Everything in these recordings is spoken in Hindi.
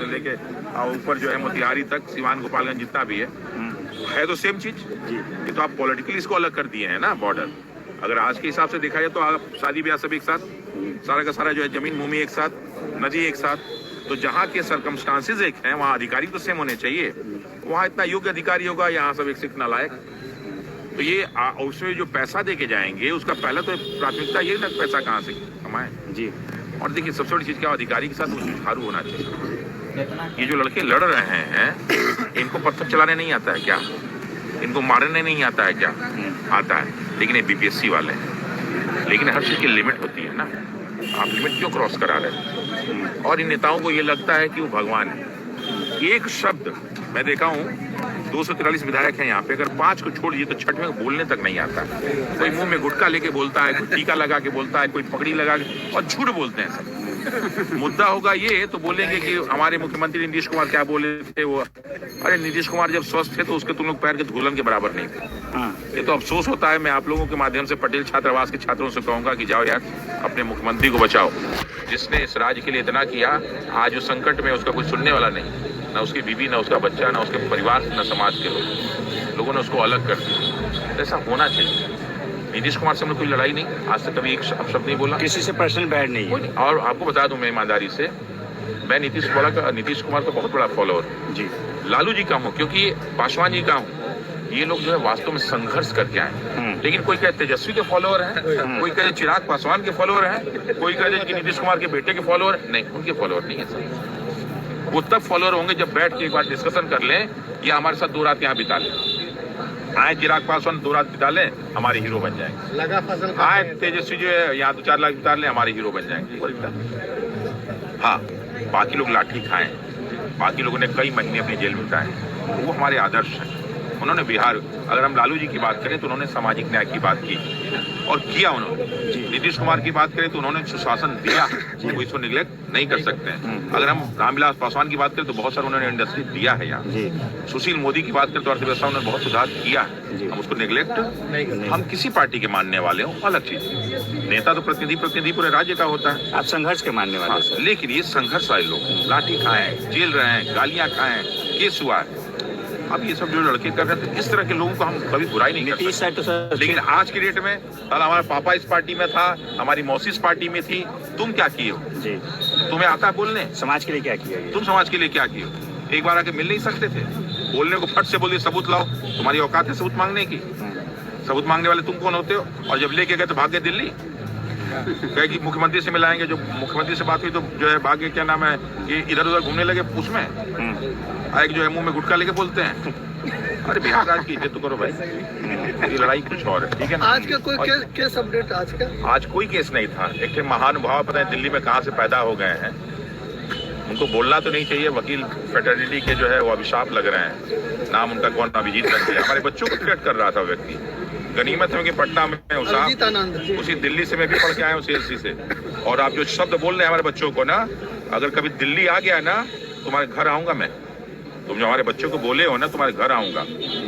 से लेके ऊपर जो है मोतिहारी तक, सिवान गोपालगंज जितना भी है तो सेम चीज। ये तो आप पॉलिटिकली इसको अलग कर दिए हैं ना बॉर्डर। अगर आज के हिसाब से देखा जाए तो आप शादी ब्याह सब एक साथ, सारा का सारा जो है जमीन भूमि एक साथ, नदी एक साथ, तो जहाँ के सर्कमस्टांसेस एक हैं वहाँ अधिकारी तो सेम होने चाहिए। वहाँ इतना योग्य अधिकारी होगा, यहाँ सब एक से नालायक। तो ये उसमें जो पैसा दे के जाएंगे उसका पहला तो प्राथमिकता ये ना पैसा कहाँ से कमाए जी। और देखिए सबसे बड़ी चीज क्या, अधिकारी के साथ सुचारू होना चाहिए। ये जो लड़के लड़ रहे हैं इनको पत्थर चलाने नहीं आता है क्या? इनको मारने नहीं आता है क्या? आता है, लेकिन ये बीपीएससी वाले हैं। लेकिन हर चीज की लिमिट होती है ना, आप लिमिट क्यों क्रॉस करा रहे हैं? और इन नेताओं को ये लगता है कि वो भगवान है। एक शब्द मैं देखा हूँ 243 विधायक हैं यहाँ पे, अगर 5 को छोड़ दिए तो 6वें को बोलने तक नहीं आता। कोई मुंह में गुटखा लेके बोलता है, कोई टीका लगा के बोलता है, कोई पगड़ी लगा के, और झूठ बोलते हैं सब। मुद्दा होगा ये तो बोलेंगे कि हमारे मुख्यमंत्री नीतीश कुमार क्या बोले थे वो। अरे नीतीश कुमार जब स्वस्थ थे तो उसके तुम लोग पैर के धूलन के बराबर नहीं थे। ये तो अफसोस होता है। मैं आप लोगों के माध्यम से पटेल छात्रावास के छात्रों से कहूंगा कि जाओ यार अपने मुख्यमंत्री को बचाओ, जिसने इस राज्य के लिए इतना किया। आज उस संकट में उसका कोई सुनने वाला नहीं, ना उसकी बीवी, ना उसका बच्चा, ना उसके परिवार, ना समाज के लोगों ने उसको अलग कर दिया। ऐसा होना चाहिए। नीतीश कुमार से हमने कोई लड़ाई नहीं, आज तक कभी एक शब्द नहीं बोला, किसी से पर्सनल बैड नहीं है। और आपको बता दूं मैं ईमानदारी से, मैं नीतीश कुमार का बहुत बड़ा फॉलोअर जी, लालू जी का हूँ, क्योंकि पासवान जी का हूँ। ये लोग जो है वास्तव में संघर्ष करके आए। लेकिन कोई कहे तेजस्वी के फॉलोअर हैं, कोई कहे चिराग पासवान के फॉलोअर हैं, कोई कहे कि नीतीश कुमार के बेटे के फॉलोअर। नहीं, उनके फॉलोअर नहीं है सर। वो तब फॉलोअर होंगे जब बैठ के एक बार डिस्कशन कर लें या हमारे साथ 2 रात यहाँ बिता लें। आए चिराग पासवान 2 रात बिता लें, हमारे हीरो बन जाएंगे। लगा फसल आए तेजस्वी जो है यहाँ 2-4 लाख बिता लें, हमारे हीरो बन जाएंगे। हाँ, बाकी लोग लाठी खाएं, बाकी लोगों ने कई महीने अपनी जेल में बिताए, वो हमारे आदर्श हैं। उन्होंने बिहार, अगर हम लालू जी की बात करें तो उन्होंने सामाजिक न्याय की बात की और किया उन्होंने। नीतीश कुमार की बात करें तो उन्होंने सुशासन दिया, वो इसको निगलेक्ट नहीं कर सकते हैं। अगर हम रामविलास पासवान की बात करें तो बहुत सारा उन्होंने इंडस्ट्री दिया है यहाँ। सुशील मोदी की बात करें तो अर्थव्यवस्था उन्होंने बहुत सुधार किया है, हम उसको निगलेक्ट नहीं। हम किसी पार्टी के मानने वाले हो अलग चीज, नेता तो प्रतिनिधि पूरे राज्य का होता है। आप संघर्ष के मानने वाले हैं। लेकिन ये संघर्ष वाले लोग लाठी खाए, जेल रहे हैं, गालियां खाए, केस हुआ है। अब ये सब जो लड़के कर रहे थे, इस तरह के लोगों को हम कभी बुराई नहीं कर सकते। लेकिन आज की डेट में कल हमारा पापा इस पार्टी में था, हमारी मौसी इस पार्टी में थी, तुम क्या किए हो जी? तुम्हें आता है बोलने? समाज के लिए क्या किया? तुम समाज के लिए क्या किए हो? एक बार आके मिल नहीं सकते थे? बोलने को फट से बोल दिए सबूत लाओ, तुम्हारी औकात है सबूत मांगने की? सबूत मांगने वाले तुम कौन होते हो? और जब लेके गए तो भाग गए दिल्ली, कहे कि मुख्यमंत्री से मिलाएंगे। जो मुख्यमंत्री से बात हुई तो जो है भाग्य क्या नाम है कि इधर उधर घूमने लगे, उसमें एक जो है मुंह में गुटखा लेके बोलते हैं। अरे बिहार राज्य की इज्जत तो करो भाई, ये लड़ाई कुछ और है, ठीक है ना? आज का कोई केस अपडेट आज का? आज कोई केस नहीं था। एक महानुभाव पता है दिल्ली में कहाँ से पैदा हो गए हैं, उनको बोलना तो नहीं चाहिए। वकील फेटर्निटी के जो है वो अभिशाप लग रहे हैं। नाम उनका कौन, अभिजीत रख दिया। हमारे बच्चों को थ्रेट कर रहा था व्यक्ति। गनीमत है कि पटना में उसी दिल्ली से मैं भी पढ़ के आया हूँ CLC से। और आप जो शब्द बोल रहे हैं हमारे बच्चों को ना, अगर कभी दिल्ली आ गया ना तुम्हारे घर आऊंगा मैं। तुम जो हमारे बच्चों को बोले हो ना तुम्हारे घर आऊंगा,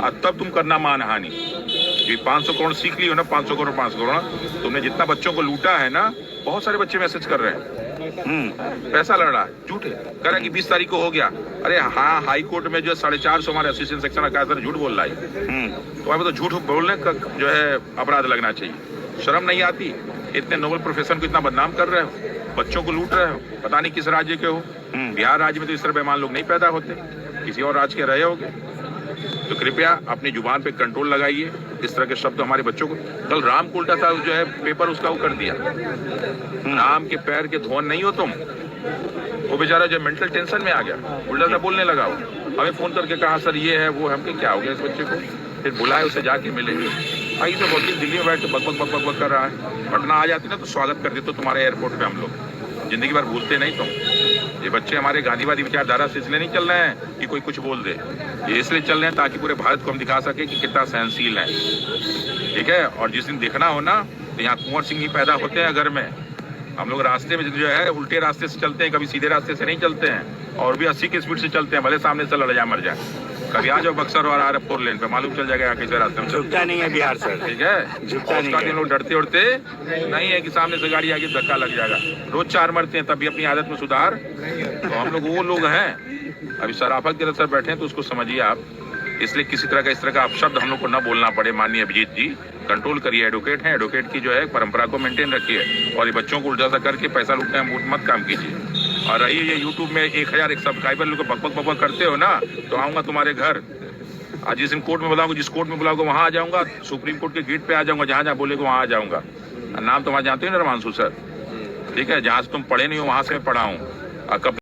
और तब तुम करना मानहानि। ये 500 करोड़ सीख ली हो ना, 500 करोड़ 500 करोड़ तुमने जितना बच्चों को लूटा है ना, बहुत सारे बच्चे मैसेज कर रहे हैं पैसा लड़ रहा है, झूठे कह रहा है कि 20 तारीख को हो गया। अरे हाँ, हाई कोर्ट में जो 450 हमारे असिस्टेंट सेक्शन का झूठ बोल रहा है। तो हमें तो झूठ बोलने का जो है अपराध लगना चाहिए। शर्म नहीं आती? इतने नोबल प्रोफेशन को इतना बदनाम कर रहे हो, बच्चों को लूट रहे हो। पता नहीं किस राज्य के हो। बिहार राज्य में तो इस तरह बेईमान लोग नहीं पैदा होते, किसी और राज्य के रहे होगे। तो कृपया अपनी जुबान पे कंट्रोल लगाइए। इस तरह के शब्द हमारे बच्चों को, कल राम को उल्टा सा जो है पेपर उसका वो कर दिया। राम के पैर के धोन नहीं हो तुम। वो बेचारा जो मेंटल टेंशन में आ गया, उल्टा सा बोलने लगा। वो हमें फोन करके कहा सर ये है वो, हम क्या हो गया इस बच्चे को? फिर बुलाए, उसे जाके मिले। भाई तो वकील दिल्ली में बैठ के बक बक बक बक कर रहा है। पटना आ जाते ना तो स्वागत कर देते तुम्हारे एयरपोर्ट पे हम लोग। जिंदगी भर भूलते नहीं तुम। ये बच्चे हमारे गांधीवादी विचारधारा से इसलिए नहीं चल रहे हैं कि कोई कुछ बोल दे, ये इसलिए चल रहे हैं ताकि पूरे भारत को हम दिखा सके कि कितना सहनशील है, ठीक है? और जिस दिन देखना हो ना तो यहाँ कुंवर सिंह ही पैदा होते हैं घर में, हम लोग रास्ते में जो है उल्टे रास्ते से चलते हैं, कभी सीधे रास्ते से नहीं चलते हैं, और भी 80 की स्पीड से चलते हैं, भले सामने से लड़ जा मर जाए। कभी आ जाओ बक्सर और आ रहे 4 लेन पे, मालूम चल जाएगा कैसे रास्ते में चलते झुकता नहीं है बिहार सर। हैं। ठीक है, झुकता नहीं है। लोग डरते उड़ते नहीं है कि सामने से गाड़ी आगे धक्का लग जाएगा। रोज 4 मरते हैं, तब भी अपनी आदत में सुधार। तो हम लोग वो लोग हैं, अभी शराफत के अंदर बैठे हैं, तो उसको समझिए आप। इसलिए किसी तरह का इस तरह का अपशब्द हम लोग को न बोलना पड़े। माननीय अभिजीत जी कंट्रोल करिए, एडवोकेट हैं, एडवोकेट की जो है परंपरा को मेंटेन रखिए, और ये बच्चों को उल्टा सा करके पैसा लूटने में मत काम कीजिए। और रही ये यूट्यूब में 1001 सब्सक्राइबर लोग बकबक बकबक करते हो ना, तो आऊंगा तुम्हारे घर। आज जिस दिन कोर्ट में बुलाऊंगा, जिस कोर्ट में बुलाऊंगा वहां आ जाऊंगा, सुप्रीम कोर्ट के गेट पे आ जाऊंगा, जहां जहां बोलेगा वहां आ जाऊंगा। नाम तुम्हारा जानते हो ना, रमांशु सर? ठीक है, जहां से तुम पढ़े नहीं हो वहां से मैं पढ़ा हूँ।